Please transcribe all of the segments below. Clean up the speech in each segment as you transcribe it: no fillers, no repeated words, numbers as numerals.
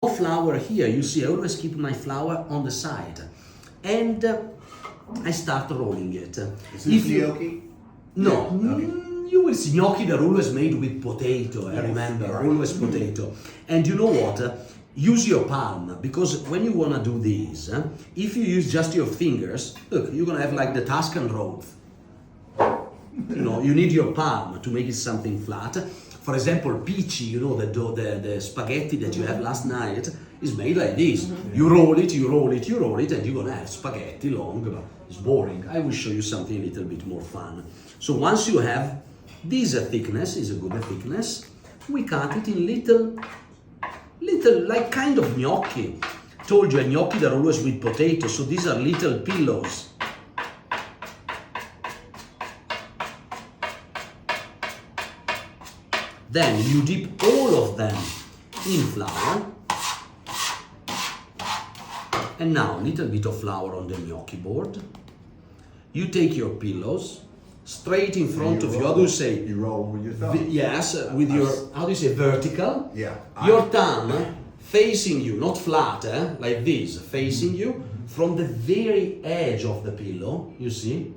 flour here. You see, I always keep my flour on the side, and I start rolling it. Is this gnocchi? No. Okay. You will see gnocchi that are always made with potato, I remember, right. always potato. And you know what? Use your palm, because when you want to do these, if you use just your fingers, look, you're going to have like the Tuscan road. You know, you need your palm to make it something flat. For example, pici, you know, the spaghetti that you have last night is made like this. You roll it, you roll it, you roll it, and you're going to have spaghetti long, but it's boring. I will show you something a little bit more fun. So once you have this thickness, is a good thickness, we cut it in little, like kind of gnocchi. Told you, a gnocchi that are always with potato, so these are little pillows. Then you dip all of them in flour. And now a little bit of flour on the gnocchi board. You take your pillows straight in front of you. How do you say? You roll with your thumb. Yes, with your, how do you say, vertical? Yeah. Your thumb facing you, not flat, like this, facing you from the very edge of the pillow, you see?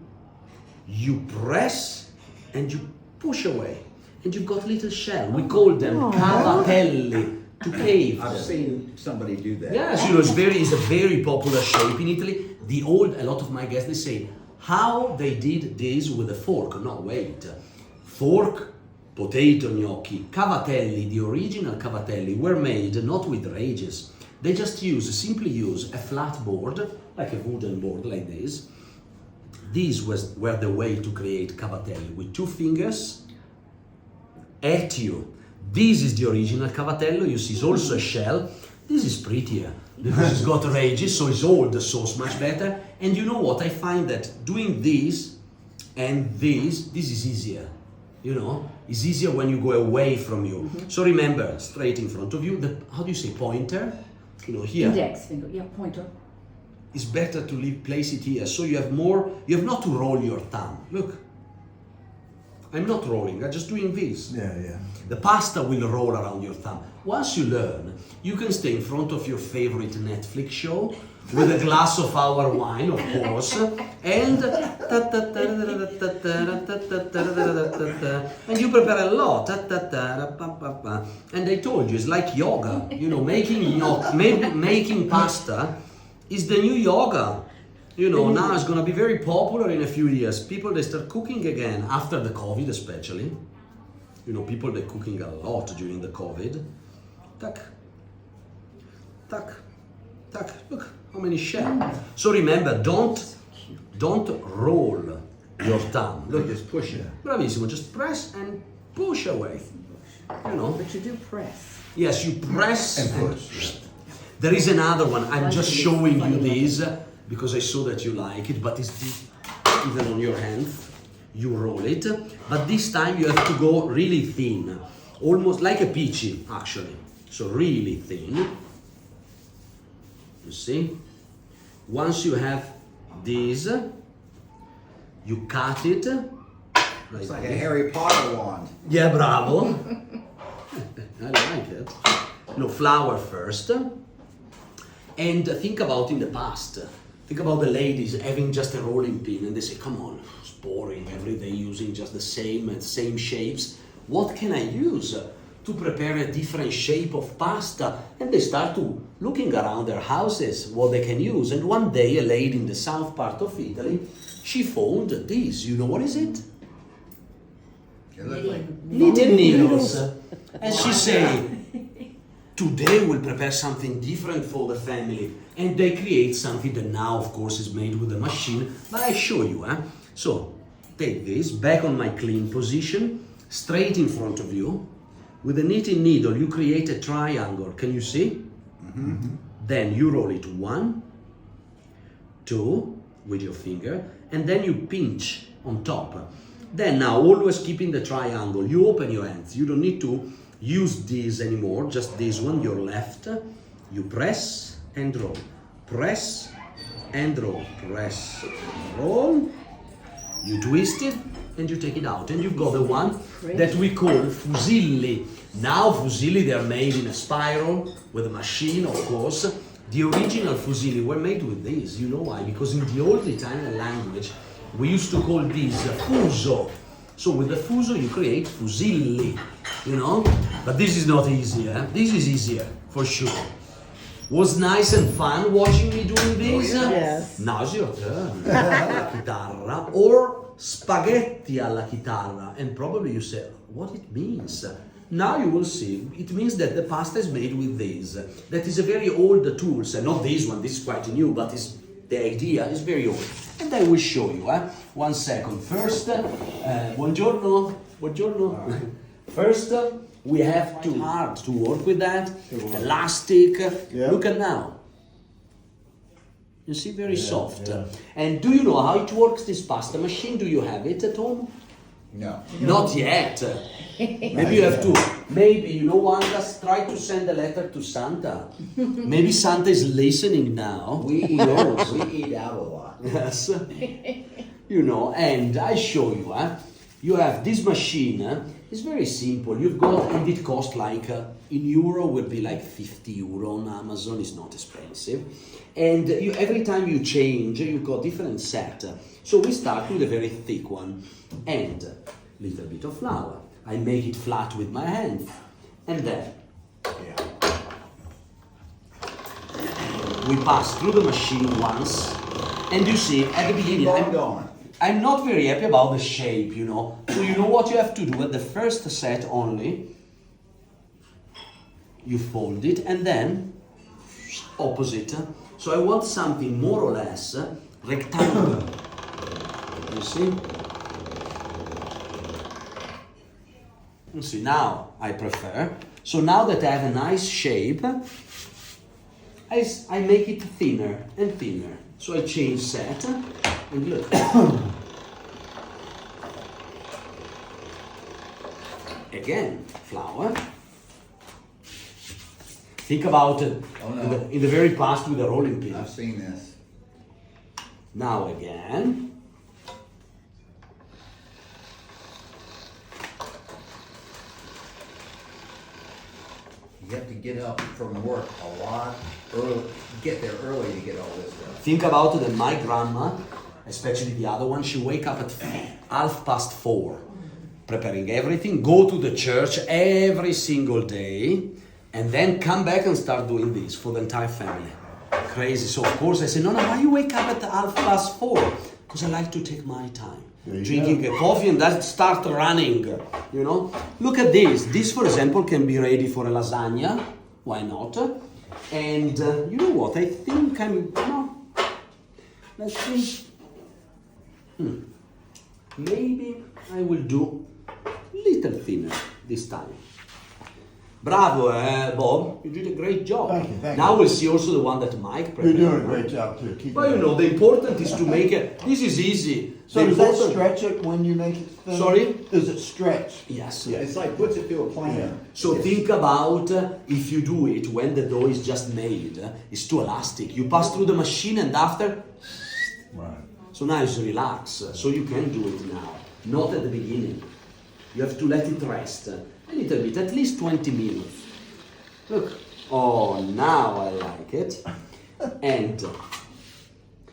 You press and you push away. And you've got little shell. We call them cavatelli, to cave. I've seen somebody do that. Yes, you know, it's a very popular shape in Italy. A lot of my guests, they say, how they did this with a fork. No, wait. Fork, potato gnocchi, cavatelli, the original cavatelli were made not with rages. They just simply use a flat board, like a wooden board like this. These were the way to create cavatelli, with 2 fingers at you. This is the original cavatello. You see, it's also a shell. This is prettier because it's got rages, so it's all the sauce much better. And you know what? I find that doing this and this is easier. You know, it's easier when you go away from you. So remember, straight in front of you. How do you say pointer? You know, here. Index finger, yeah, pointer. It's better to place it here, so you have more. You have not to roll your thumb. Look. I'm not rolling, I'm just doing this. Yeah. The pasta will roll around your thumb. Once you learn, you can stay in front of your favorite Netflix show with a glass of our wine, of course, and you prepare a lot. And I told you, it's like yoga. You know, making pasta is the new yoga. You know, now it's going to be very popular in a few years. People, they start cooking again after the COVID, especially. You know, people, they're cooking a lot during the COVID. Tac, tac, tac. Look how many shells. So remember, don't roll your thumb. Look, Just push it. Bravissimo. Just press and push away. You know. But you do press. Yes, you press And push. There is another one. I'm just showing you this because I saw that you like it, but it's deep, even on your hand. You roll it, but this time you have to go really thin, almost like a peachy, actually. So really thin. You see? Once you have this, you cut it. It's like a Harry Potter wand. Yeah, bravo. I like it. No, flour first. And think about in the past. Think about the ladies having just a rolling pin and they say, come on, it's boring every day using just the same shapes. What can I use to prepare a different shape of pasta? And they start to looking around their houses, what they can use. And one day a lady in the south part of Italy, she found this. You know what is it? Knitting needles. And she say, today we'll prepare something different for the family. And they create something that now, of course, is made with a machine. But I show you. So, take this, back on my clean position, straight in front of you. With a knitting needle, you create a triangle. Can you see? Mm-hmm. Then you roll it 1, 2, with your finger. And then you pinch on top. Then now, always keeping the triangle, you open your hands. You don't need to use this anymore, just this one, your left. You press and roll. Press and roll. Press, roll. You twist it and you take it out. And you've got the one that we call fusilli. Now fusilli, they're made in a spiral with a machine, of course. The original fusilli were made with this. You know why? Because in the old Italian language, we used to call this fuso. So with the fuso, you create fusilli, you know? But this is not easy, eh? This is easier, for sure. Was nice and fun watching me doing this? Yes. Now it's your turn. La chitarra or spaghetti alla chitarra. And probably you say, what it means? Now you will see. It means that the pasta is made with this. That is a very old tool. So not this one, this is quite new, but the idea is very old. And I will show you. 1 second. First, buongiorno. Buongiorno. First, we have to hard to work with that. Elastic. Yeah. Look at now. You see, very soft. Yeah. And do you know how it works, this pasta machine? Do you have it at home? No. Not yet. Maybe you have to. Maybe, you know what? Just try to send a letter to Santa. Maybe Santa is listening now. We eat out a lot. Yes. You know, and I show you. You have this machine. It's very simple. You've got, and it costs like, in euro would be like 50 euro on Amazon. It's not expensive. And every time you change, you've got different set. So we start with a very thick one. And a little bit of flour. I make it flat with my hands. And then we pass through the machine once. And you see, at the beginning, I'm not very happy about the shape, you know. So you know what you have to do at the first set only? You fold it and then opposite. So I want something more or less rectangular. You see? You see, now I prefer. So now that I have a nice shape, I make it thinner and thinner. So I change set and look. Again, flour. Think about it in the very past with the rolling pin. I've seen this. Now again. You have to get up from work a lot early, get there early to get all this done. Think about it, my grandma, especially the other one, she wake up at 4:30, preparing everything, go to the church every single day, and then come back and start doing this for the entire family. Crazy. So of course I say, no, why you wake up at 4:30? Because I like to take my time. Drinking a coffee and then start running, you know. Look at this. This, for example, can be ready for a lasagna. Why not? And you know what? I think let's see. Maybe I will do a little thinner this time. Bravo, Bob. You did a great job. Thank you. Now we'll see also the one that Mike prepared. You're doing a great job too. Keep Well, you know, the important is to make it. This is easy. So The does that important- stretch it when you make it thin? Sorry? Does it stretch? Yes. It's like puts it through a plan. So think about if you do it when the dough is just made, it's too elastic. You pass through the machine and after, Right. so now it's relax. So you can do it now, not at the beginning. You have to let it rest a little bit, at least 20 minutes. Look, oh, now I like it. And,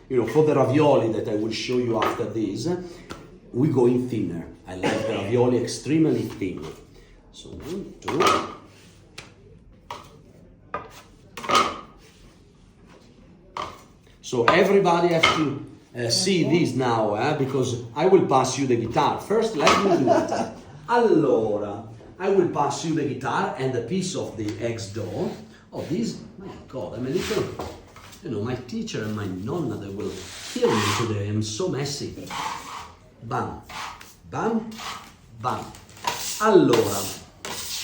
you know, for the ravioli that I will show you after this, we go in thinner. I like the ravioli extremely thin. So 1, 2. So everybody has to see this now, because I will pass you the guitar. First, let me do it. Allora, I will pass you the guitar and a piece of the eggs dough. Oh, this, my God, I'm a little, you know, my teacher and my nonna, they will kill me today. I'm so messy. Bam, bam, bam. Allora,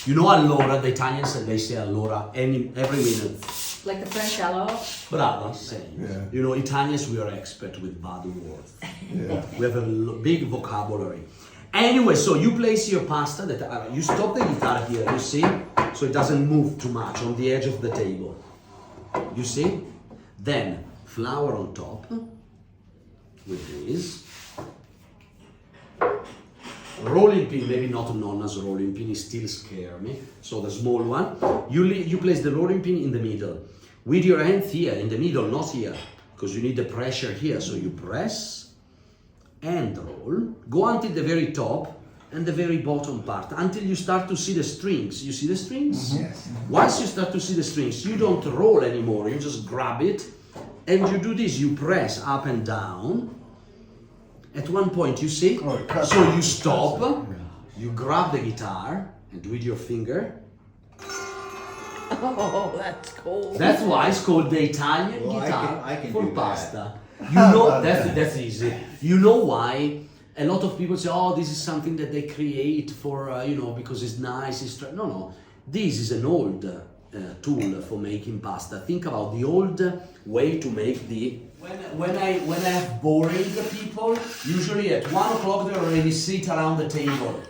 you know allora, the Italians, they say allora every minute. Like the French hello. Brava, same. Yeah. You know, Italians, we are expert with bad words. Yeah. We have a big vocabulary. Anyway, so you place your pasta, that you stop the guitar here, you see? So it doesn't move too much on the edge of the table. You see? Then flour on top with this. rolling pin, maybe not Nonna's rolling pin, it still scare me. So the small one, you place the rolling pin in the middle. With your hand here, in the middle, not here, because you need the pressure here. So you press and roll, go until the very top and the very bottom part, until you start to see the strings. You see the strings? Yes. Once you start to see the strings, you don't roll anymore, you just grab it, and you do this, you press up and down. At one point, you see, so you stop, you grab the guitar, and with your finger. Oh, that's cool. That's why it's called the Italian Well, guitar I can for do that. pasta. You know, that's easy. You know why? A lot of people say, oh, this is something that they create for, because it's nice. No. This is an old tool for making pasta. Think about the old way to make the... When I have boring people, usually at 1 o'clock they already sit around the table.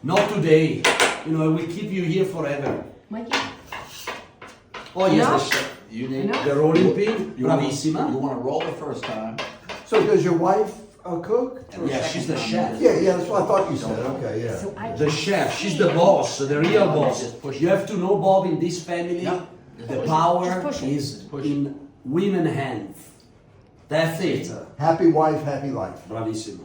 Not today. We keep you here forever. Mikey? Oh yes, Enough? You need. Enough? the rolling pin, You bravissima. want to roll the first time. So does your wife cook? Yeah, she's the chef. Yeah, that's what I thought you said. Okay, yeah. So I The chef, she's the boss, the real boss. Just push You have to know, Bob, in this family, Yeah. the power Just push it. is in women's hands. That's it. Happy wife, happy life. Bravissimo.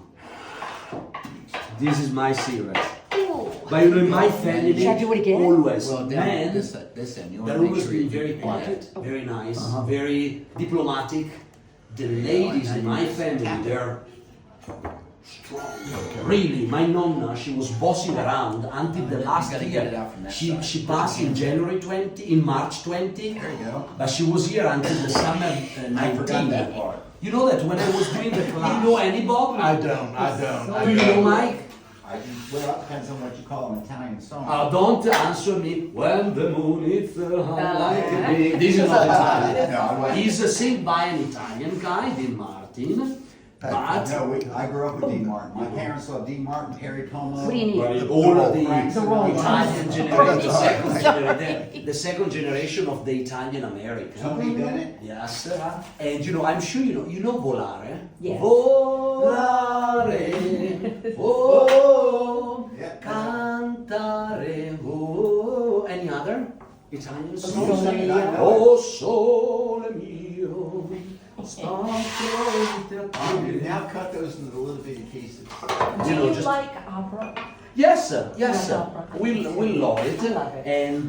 This is my secret. Ooh. But in my family, Shall I do it again? always, Well, men, this end. You want they've to make always sure been you very get quiet, Oh. very nice, very diplomatic. The ladies in my family, they're strong. Really, my nonna, she was bossing around until the last gotta get it year. out from that She side. passed in January 20, in March 20. There you go. But she was here until the summer I forgot 19. that part. You know that when I was doing the class, you know any Bob? I don't. Do you know Mike? Well, it depends on what you call an Italian song. Don't answer me. When the moon is high like a big. This is not Italian. No, He's sing by an Italian guy, Dean Martin. But I grew up with Dean Martin. My parents loved Dean Martin, Harry Como. What do you need? all of the The roll. Italian generation, the second generation of the Italian American. Tony Bennett. Yes, and I'm sure you know volare. Yes. Volare, oh, Yeah. cantare, oh. Any other Italian songs? Sole mio. Oh, sole mio, sta You now cut those into little bitty pieces. Do You know, you just- like opera? Yes, sir. Yes, Love sir. opera. We love it, I love it. and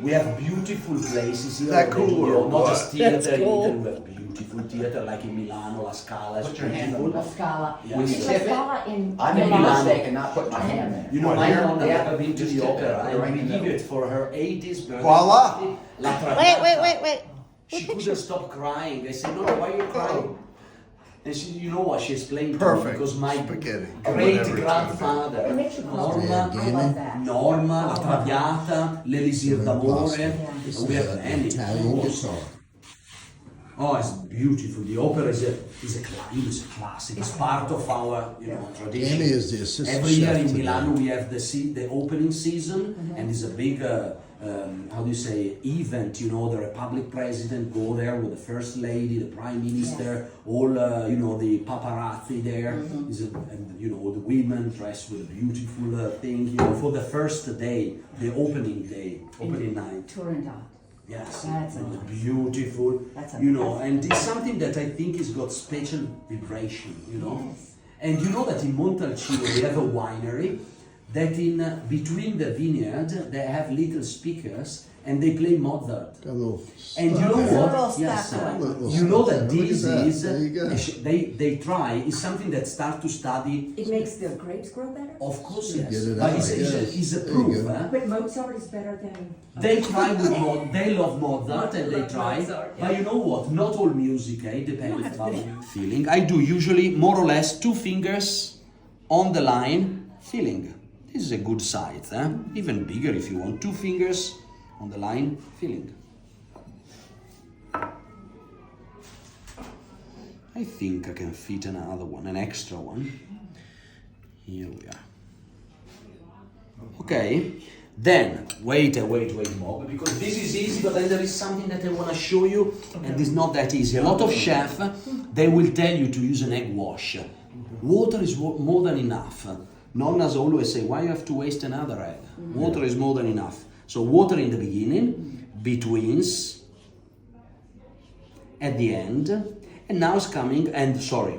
we have beautiful places here. That cool already, or not what? just theater. That's cool. We have beautiful theater like in Milano, La Scala. Is Put your hand beautiful. on La Scala. Yeah. When you La tip it, Scala in I made a Milano. mistake and not put my hand there. You know, What, my here? nonna Yeah. never been to Just the tip it. opera, Put it and right we in the give middle. it for her 80th birthday. Voila. party, La Wait. Traviata. She couldn't stop crying. I said, "No, why are you crying?" And she, you know what? She explained to me Perfect. because my Spaghetti. great Whatever. grandfather, It makes you comfortable. Norma, I love that. Norma, La Traviata, l'Elisir d'Amore. This We have many. Italian guitar. Oh, it's beautiful. The opera is a classic. It's part of our tradition. Andy is the assistant Every year chef in today. Milano we have the opening season, and it's a big how do you say event. The Republic President go there with the First Lady, the Prime Minister, all the paparazzi there. And all the women dressed with a beautiful thing. For the first day, the opening night. Turandot. Yes, That's it's nice. beautiful. That's a- and it's something that I think has got special vibration. Yes. And you know that in Montalcino we have a winery that in between the vineyard they have little speakers and they play Mozart. Got a little And you know stuff there. Little what? Yes, stuff there. Little you know stuff that there. Look this at that. is There you go. they try is something that start to study. It makes the grapes grow better? Of course, You yes. get it But out, it's yes. a There you proof. go. Huh? But Mozart is better than... They try with they love Mozart and they Love try. Mozart, yeah. But you know what? Not all music, depends about feeling. I do usually more or less 2 fingers on the line, feeling. This is a good size, even bigger if you want. 2 fingers on the line, feeling. I think I can fit another one, an extra one. Here we are. Okay, then wait, Bob, because this is easy, but then there is something that I want to show you, and it's not that easy. A lot of chefs, they will tell you to use an egg wash. Water is more than enough, Nonnas always say, why you have to waste another egg? Water is more than enough. So water in the beginning, betweens, at the end, and now it's coming, and sorry,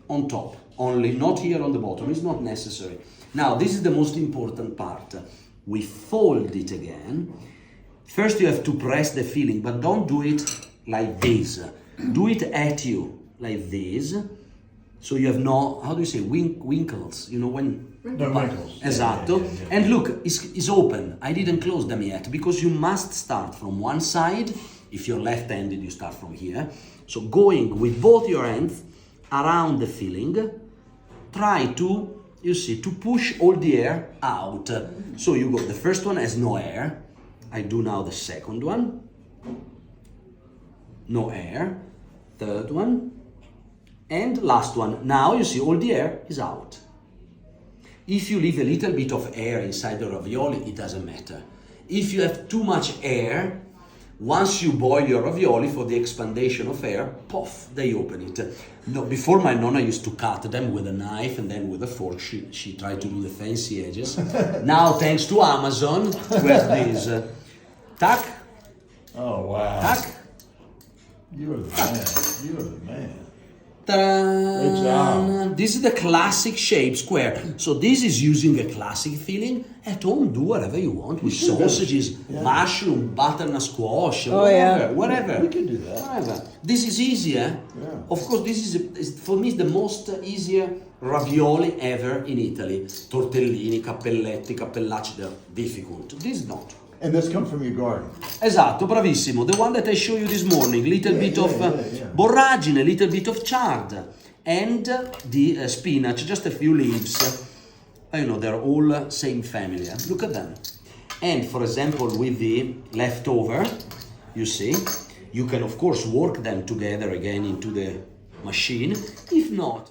on top, only, not here on the bottom, it's not necessary. Now, this is the most important part. We fold it again. First you have to press the filling, but don't do it like this. Do it at you, like this. So you have no, how do you say, winkles, you know, when... No wrinkles. Esatto. Yeah. And look, it's open. I didn't close them yet because you must start from one side. If you're left-handed, you start from here. So going with both your hands around the filling, try to, you see, to push all the air out. So you go, the first one has no air. I do now the second one. No air. Third one. And last one. Now you see all the air is out. If you leave a little bit of air inside the ravioli, it doesn't matter. If you have too much air, once you boil your ravioli for the expandation of air, poof, they open it. No, before my nonna used to cut them with a knife and then with a fork. She tried to do the fancy edges. Now, thanks to Amazon, we have this. Tac, Oh, wow. tac, You are the man. You are the man. ta-da. Good job. This is the classic shape, square. So this is using a classic filling. At home, do whatever you want with sausages, mushroom, butternut squash, whatever. We can do that. Whatever. This is easier. Yeah. Of course, this is for me the most easier ravioli ever in Italy. Tortellini, cappelletti, cappellacci, they're difficult. This is not. And this comes from your garden. Esatto, bravissimo. The one that I showed you this morning. Little bit of borragine, a little bit of chard, and the spinach, just a few leaves. You know, they're all same family. Look at them. And for example, with the leftover, you see, you can of course work them together again into the machine. If not,